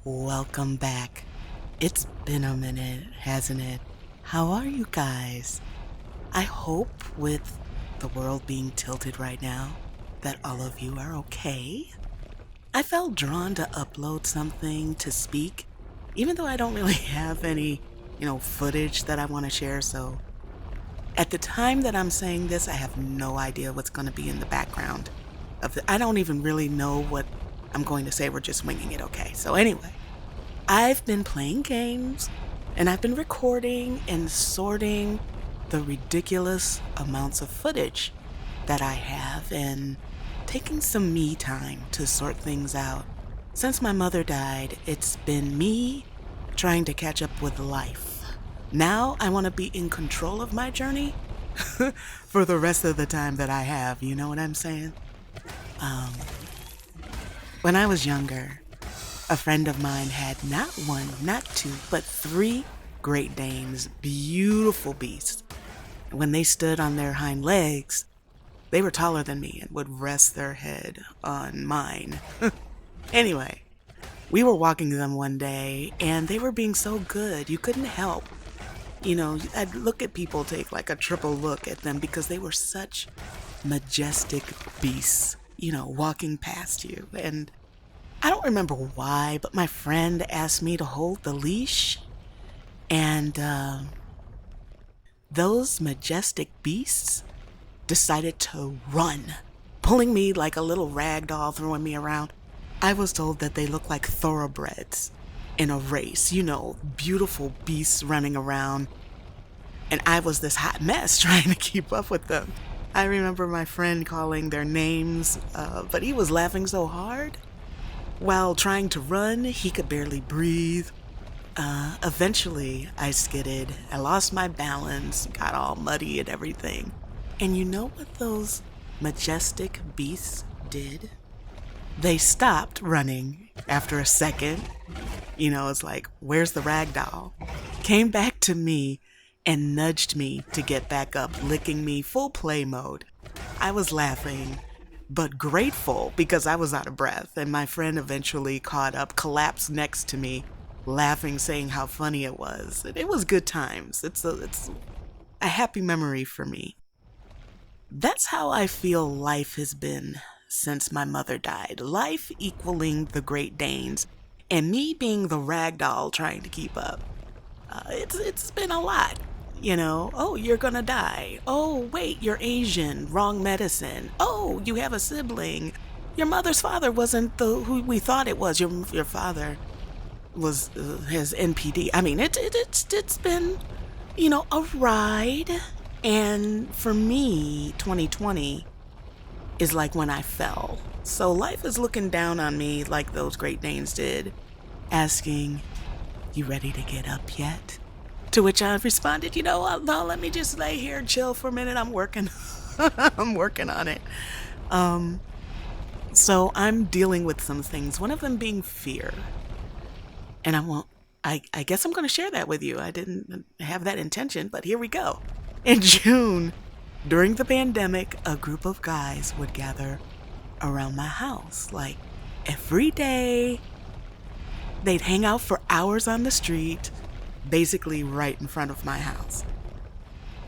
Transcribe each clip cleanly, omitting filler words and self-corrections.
Welcome back. It's been a minute, hasn't it? How are you guys? I hope with the world being tilted right now that all of you are okay. I felt drawn to upload something to speak, even though I don't really have any, footage that I want to share. So at the time that I'm saying this, I have no idea what's going to be in the background I don't even really know what I'm going to say. We're just winging it, okay? So anyway, I've been playing games and I've been recording and sorting the ridiculous amounts of footage that I have and taking some me time to sort things out. Since my mother died, it's been me trying to catch up with life. Now I want to be in control of my journey for the rest of the time that I have. You know what I'm saying? When I was younger, a friend of mine had not one, not two, but three Great Danes, beautiful beasts. When they stood on their hind legs, they were taller than me and would rest their head on mine. Anyway, we were walking them one day and they were being so good, you couldn't help. I'd look at people, take like a triple look at them because they were such majestic beasts, walking past you. And I don't remember why, but my friend asked me to hold the leash. And those majestic beasts decided to run, pulling me like a little rag doll, throwing me around. I was told that they look like thoroughbreds in a race, beautiful beasts running around. And I was this hot mess trying to keep up with them. I remember my friend calling their names, but he was laughing so hard. While trying to run, he could barely breathe. Eventually, I skidded. I lost my balance, got all muddy and everything. And you know what those majestic beasts did? They stopped running after a second. It's like, where's the rag doll? Came back to me and nudged me to get back up, licking me full play mode. I was laughing, but grateful because I was out of breath, and my friend eventually caught up, collapsed next to me, laughing, saying how funny it was. And it was good times. It's a happy memory for me. That's how I feel life has been since my mother died. Life equaling the Great Danes, and me being the rag doll trying to keep up. It's been a lot. Oh, you're gonna die. Oh, wait, you're Asian. Wrong medicine. Oh, you have a sibling. Your mother's father wasn't who we thought it was. Your father was his NPD. I mean, it's been, a ride. And for me, 2020 is like when I fell. So life is looking down on me like those Great Danes did, asking, "You ready to get up yet?" To which I responded, no, let me just lay here and chill for a minute. I'm working. I'm working on it. So I'm dealing with some things, one of them being fear. And I guess I'm going to share that with you. I didn't have that intention, but here we go. In June, during the pandemic, a group of guys would gather around my house. Like every day, they'd hang out for hours on the street, basically right in front of my house.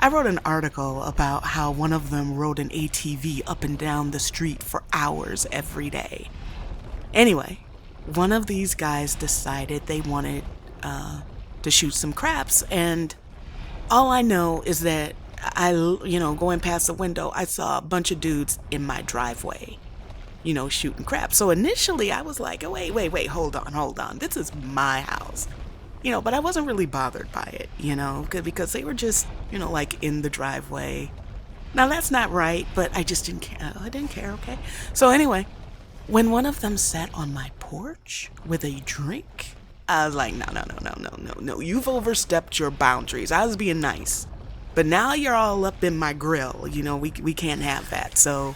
I wrote an article about how one of them rode an ATV up and down the street for hours every day. Anyway, one of these guys decided they wanted to shoot some craps, and all I know is that going past the window, I saw a bunch of dudes in my driveway, shooting craps. So initially I was like, oh, wait, hold on. This is my house. But I wasn't really bothered by it, because they were just, like in the driveway. Now that's not right, but I just didn't care. I didn't care, okay? So anyway, when one of them sat on my porch with a drink, I was like, no. You've overstepped your boundaries. I was being nice. But now you're all up in my grill. We can't have that. So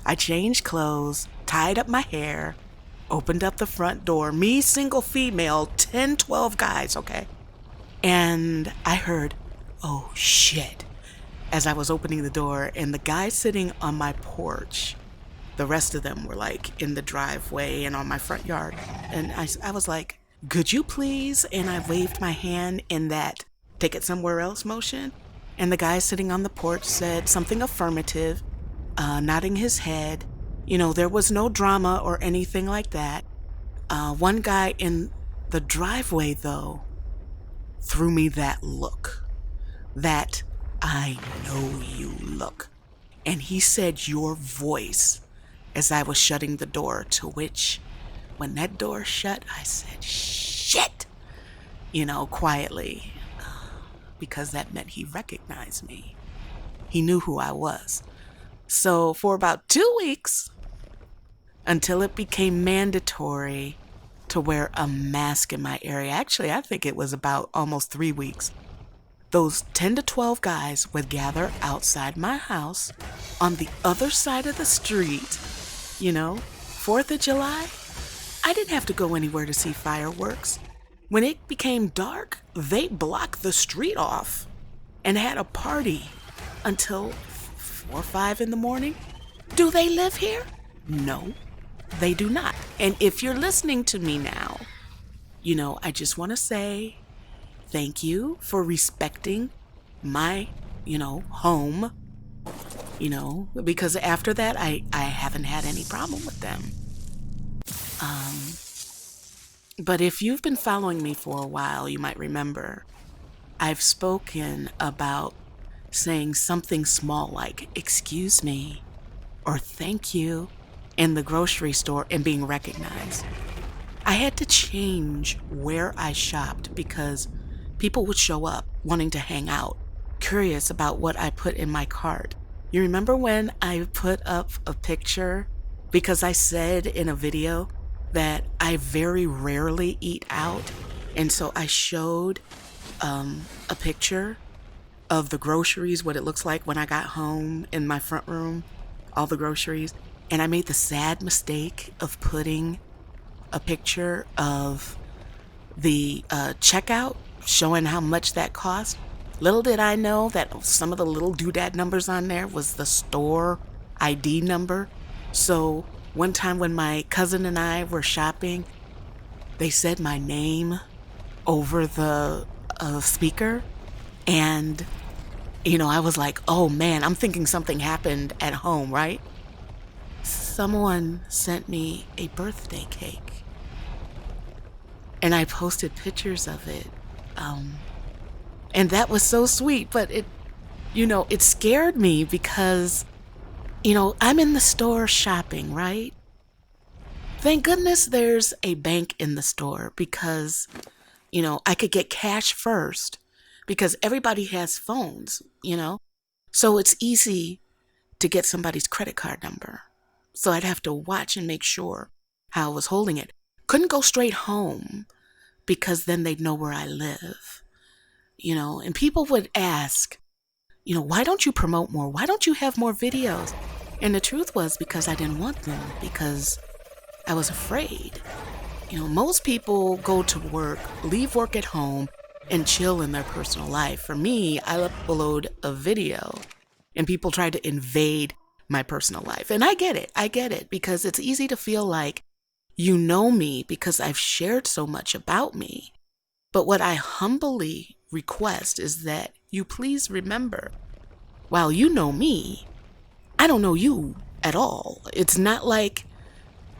I changed clothes, tied up my hair, opened up the front door, me, single female, 10, 12 guys, okay? And I heard, oh shit, as I was opening the door, and the guy sitting on my porch The rest of them were like in the driveway and on my front yard. And I was like, could you please? And I waved my hand in that take it somewhere else motion. And the guy sitting on the porch said something affirmative, nodding his head. There was no drama or anything like that. One guy in the driveway, though, threw me that look. That I know you look. And he said your voice as I was shutting the door, to which, when that door shut, I said, shit, quietly, because that meant he recognized me. He knew who I was. So for about 2 weeks, until it became mandatory to wear a mask in my area, actually, I think it was about almost 3 weeks, those 10 to 12 guys would gather outside my house on the other side of the street. 4th of July, I didn't have to go anywhere to see fireworks. When it became dark, they blocked the street off and had a party until 4 or 5 in the morning. Do they live here? No, they do not. And if you're listening to me now, I just want to say thank you for respecting my, home, because after that, I haven't had any problem with them. But if you've been following me for a while, you might remember I've spoken about saying something small like, excuse me, or thank you in the grocery store and being recognized. I had to change where I shopped because people would show up wanting to hang out, curious about what I put in my cart. You remember when I put up a picture because I said in a video that I very rarely eat out? And so I showed a picture of the groceries, what it looks like when I got home in my front room, all the groceries. And I made the sad mistake of putting a picture of the checkout, showing how much that cost. Little did I know that some of the little doodad numbers on there was the store ID number. So one time when my cousin and I were shopping, they said my name over the speaker. And, I was like, oh man, I'm thinking something happened at home, right? Someone sent me a birthday cake. And I posted pictures of it. And that was so sweet, but it scared me because, I'm in the store shopping, right? Thank goodness there's a bank in the store because, I could get cash first because everybody has phones, So it's easy to get somebody's credit card number. So I'd have to watch and make sure how I was holding it. Couldn't go straight home because then they'd know where I live, and people would ask, why don't you promote more? Why don't you have more videos? And the truth was because I didn't want them, because I was afraid. Most people go to work, leave work at home, and chill in their personal life. For me, I upload a video and people try to invade my personal life. And I get it, because it's easy to feel like you know me because I've shared so much about me. But what I humbly request is that you please remember, while you know me, I don't know you at all. It's not like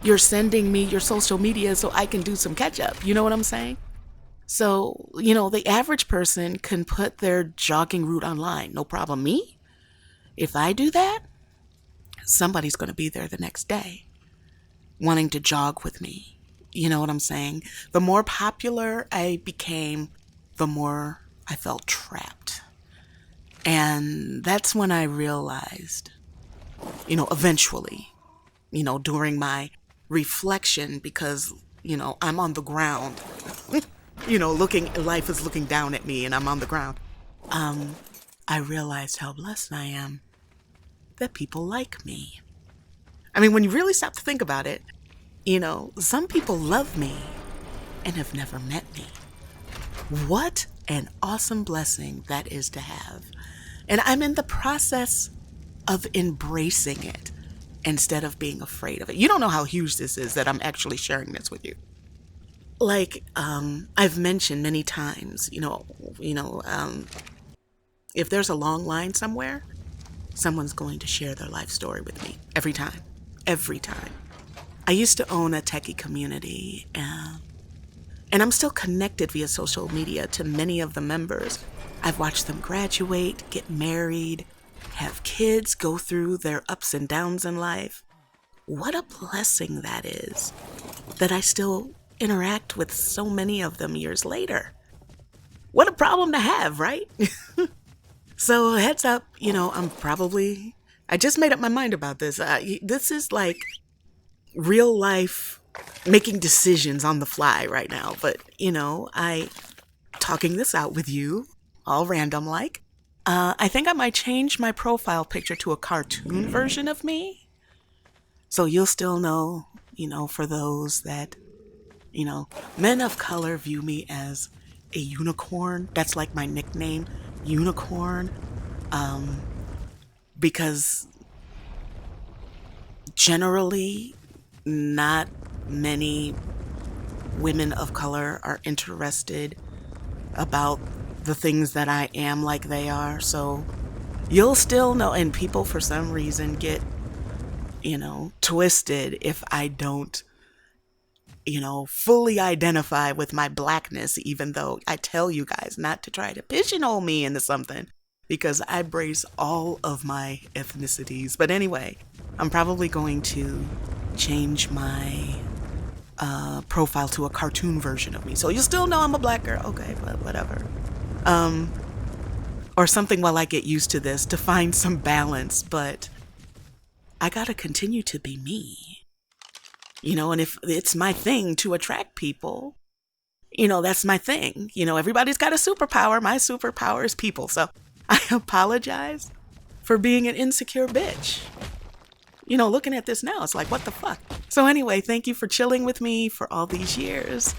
you're sending me your social media so I can do some catch up. You know what I'm saying? So, the average person can put their jogging route online. No problem. Me? If I do that, somebody's going to be there the next day wanting to jog with me. You know what I'm saying? The more popular I became, the more I felt trapped. And that's when I realized, eventually, during my reflection, because, I'm on the ground, life is looking down at me and I'm on the ground. I realized how blessed I am that people like me. I mean, when you really stop to think about it, some people love me and have never met me. What an awesome blessing that is to have. And I'm in the process of embracing it. instead of being afraid of it. You don't know how huge this is that I'm actually sharing this with you. Like, I've mentioned many times, if there's a long line somewhere, someone's going to share their life story with me every time. Every time. I used to own a techie community, and I'm still connected via social media to many of the members. I've watched them graduate, get married, have kids, go through their ups and downs in life. What a blessing that is, that I still interact with so many of them years later. What a problem to have, right? So heads up, I just made up my mind about this. This is like real life making decisions on the fly right now. But, I talking this out with you, all random like. I think I might change my profile picture to a cartoon version of me. So you'll still know, for those that, men of color view me as a unicorn. That's like my nickname, unicorn. Because generally, not many women of color are interested about the things that I am like they are. So you'll still know, and people for some reason get, twisted if I don't, fully identify with my blackness, even though I tell you guys not to try to pigeonhole me into something, because I embrace all of my ethnicities. But anyway, I'm probably going to change my profile to a cartoon version of me. So you'll still know I'm a black girl. Okay, but whatever. Or something while I get used to this to find some balance. But I gotta continue to be me. And if it's my thing to attract people, that's my thing. Everybody's got a superpower. My superpower is people. So I apologize for being an insecure bitch. Looking at this now, it's like, what the fuck? So anyway, thank you for chilling with me for all these years.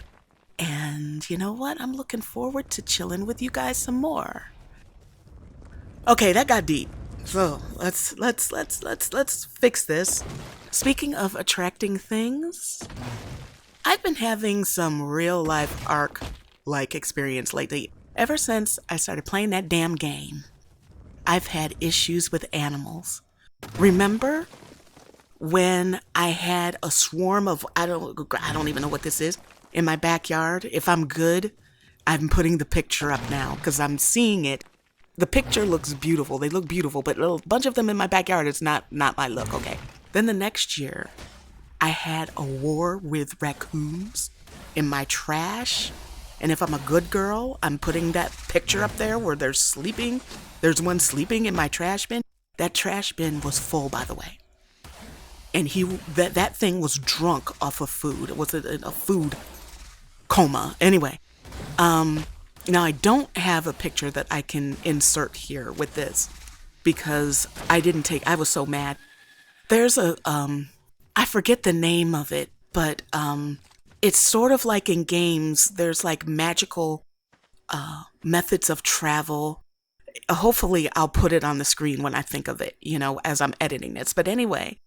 And you know what? I'm looking forward to chilling with you guys some more. Okay, that got deep. So let's fix this. Speaking of attracting things, I've been having some real life ARK-like experience lately. Ever since I started playing that damn game, I've had issues with animals. Remember when I had a swarm of, I don't even know what this is, in my backyard? If I'm good, I'm putting the picture up now because I'm seeing it. The picture looks beautiful. They look beautiful, but a bunch of them in my backyard is not my look, okay? Then the next year, I had a war with raccoons in my trash. And if I'm a good girl, I'm putting that picture up there where they're sleeping. There's one sleeping in my trash bin. That trash bin was full, by the way. And that thing was drunk off of food. It was a food coma. Anyway, now I don't have a picture that I can insert here with this because I was so mad. There's I forget the name of it, but it's sort of like in games, there's like magical methods of travel. Hopefully I'll put it on the screen when I think of it, as I'm editing this. But anyway,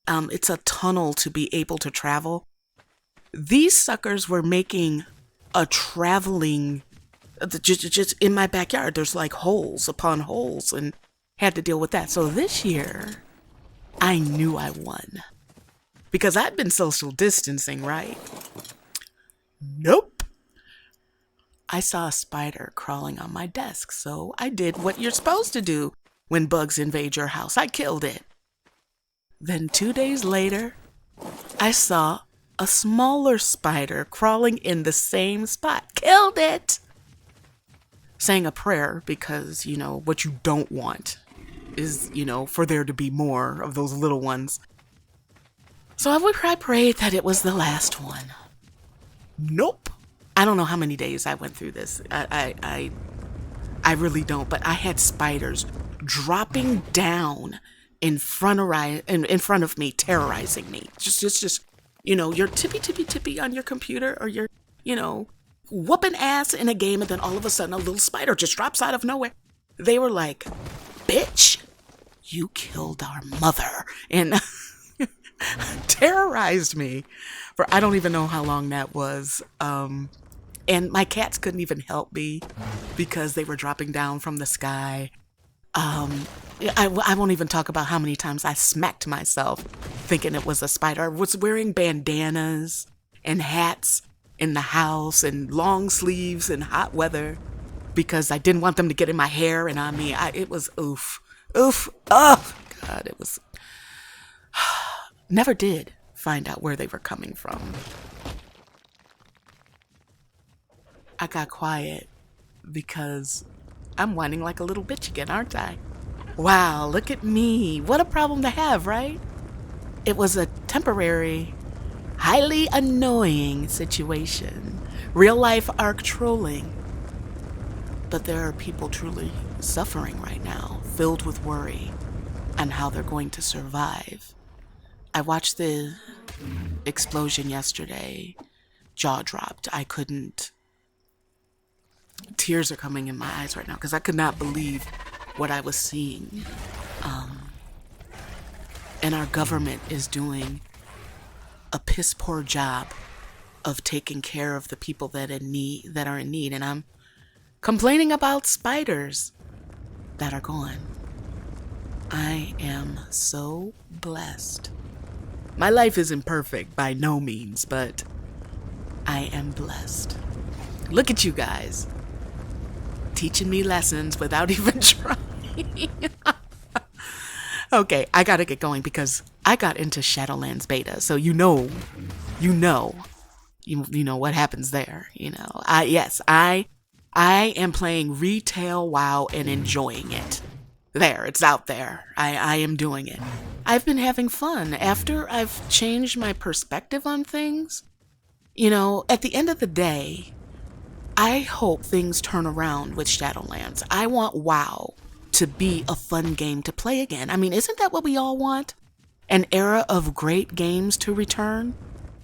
it's a tunnel to be able to travel. These suckers were making a traveling, just in my backyard, there's like holes upon holes, and had to deal with that. So this year, I knew I won. Because I've been social distancing, right? Nope. I saw a spider crawling on my desk, so I did what you're supposed to do when bugs invade your house. I killed it. Then 2 days later, I saw a smaller spider crawling in the same spot. Killed it! Saying a prayer because, what you don't want is, for there to be more of those little ones. So I prayed that it was the last one. Nope. I don't know how many days I went through this. I really don't. But I had spiders dropping down in front of me, terrorizing me. Just you're tippy on your computer, or you're, whooping ass in a game, and then all of a sudden a little spider just drops out of nowhere. They were like, bitch, you killed our mother. And terrorized me for I don't even know how long that was. And my cats couldn't even help me because they were dropping down from the sky. I won't even talk about how many times I smacked myself thinking it was a spider. I was wearing bandanas and hats in the house and long sleeves in hot weather because I didn't want them to get in my hair and on me. It was oof. Oof. Oh, God, it was. Never did find out where they were coming from. I got quiet because I'm whining like a little bitch again, aren't I? Wow, look at me. What a problem to have, right? It was a temporary, highly annoying situation. Real life ARK trolling. But there are people truly suffering right now, filled with worry on how they're going to survive. I watched the explosion yesterday. Jaw dropped. I couldn't. Tears are coming in my eyes right now because I could not believe what I was seeing. And our government is doing a piss poor job of taking care of the people that are in need. And I'm complaining about spiders that are gone. I am so blessed. My life isn't perfect by no means, but I am blessed. Look at you guys. Teaching me lessons without even trying. Okay, I gotta get going because I got into Shadowlands beta, so you know what happens there. I am playing retail WoW and enjoying it. There, it's out there. I am doing it. I've been having fun after I've changed my perspective on things. At the end of the day, I hope things turn around with Shadowlands. I want WoW to be a fun game to play again. I mean, isn't that what we all want? An era of great games to return?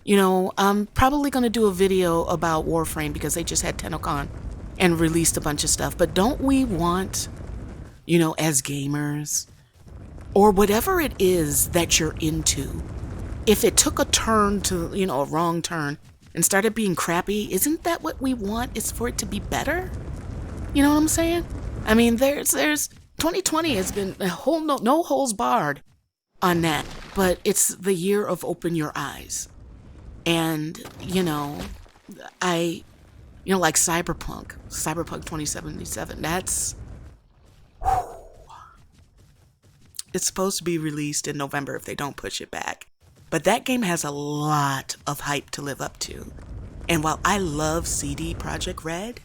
I'm probably going to do a video about Warframe because they just had TennoCon and released a bunch of stuff. But don't we want, as gamers, or whatever it is that you're into, if it took a turn to, a wrong turn, and started being crappy, isn't that what we want? Is for it to be better? You know what I'm saying? I mean, there's 2020 has been a whole no holes barred on that, but it's the year of open your eyes. And, like Cyberpunk 2077, it's supposed to be released in November if they don't push it back. But that game has a lot of hype to live up to. And while I love CD Projekt Red,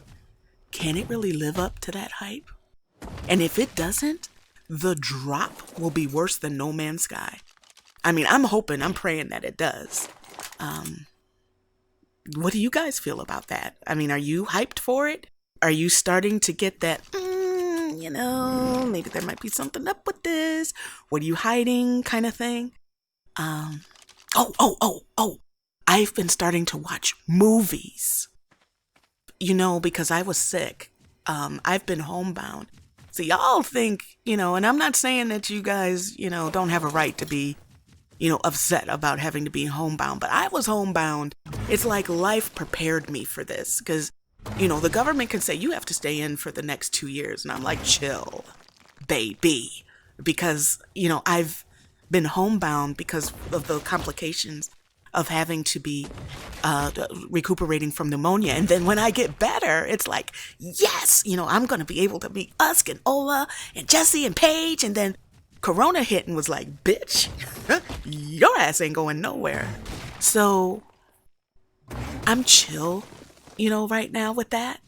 can it really live up to that hype? And if it doesn't, the drop will be worse than No Man's Sky. I mean, I'm praying that it does. What do you guys feel about that? I mean, are you hyped for it? Are you starting to get that, maybe there might be something up with this? What are you hiding kind of thing? I've been starting to watch movies. Because I was sick. I've been homebound. So y'all think, and I'm not saying that you guys, don't have a right to be, upset about having to be homebound, but I was homebound. It's like life prepared me for this because, the government can say you have to stay in for the next 2 years. And I'm like, chill, baby, because, I've been homebound because of the complications of having to be recuperating from pneumonia. And then when I get better, it's like, yes, I'm going to be able to meet Usk and Ola and Jesse and Paige. And then Corona hit and was like, bitch, your ass ain't going nowhere. So I'm chill, right now with that.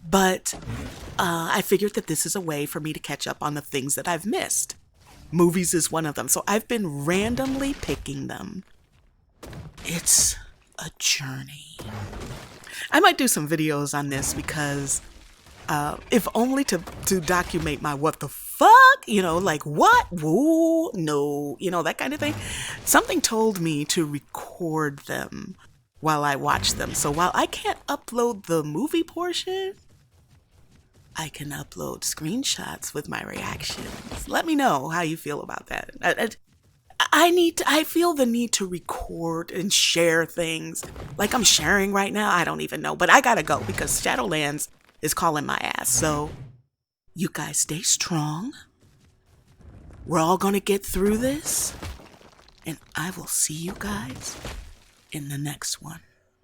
But I figured that this is a way for me to catch up on the things that I've missed. Movies is one of them. So I've been randomly picking them. It's a journey. I might do some videos on this because if only to document my what the fuck, like what? Woo, no, that kind of thing. Something told me to record them while I watch them. So while I can't upload the movie portion, I can upload screenshots with my reactions. Let me know how you feel about that. I feel the need to record and share things like I'm sharing right now. I don't even know, but I gotta go because Shadowlands is calling my ass. So you guys stay strong. We're all gonna get through this, and I will see you guys in the next one.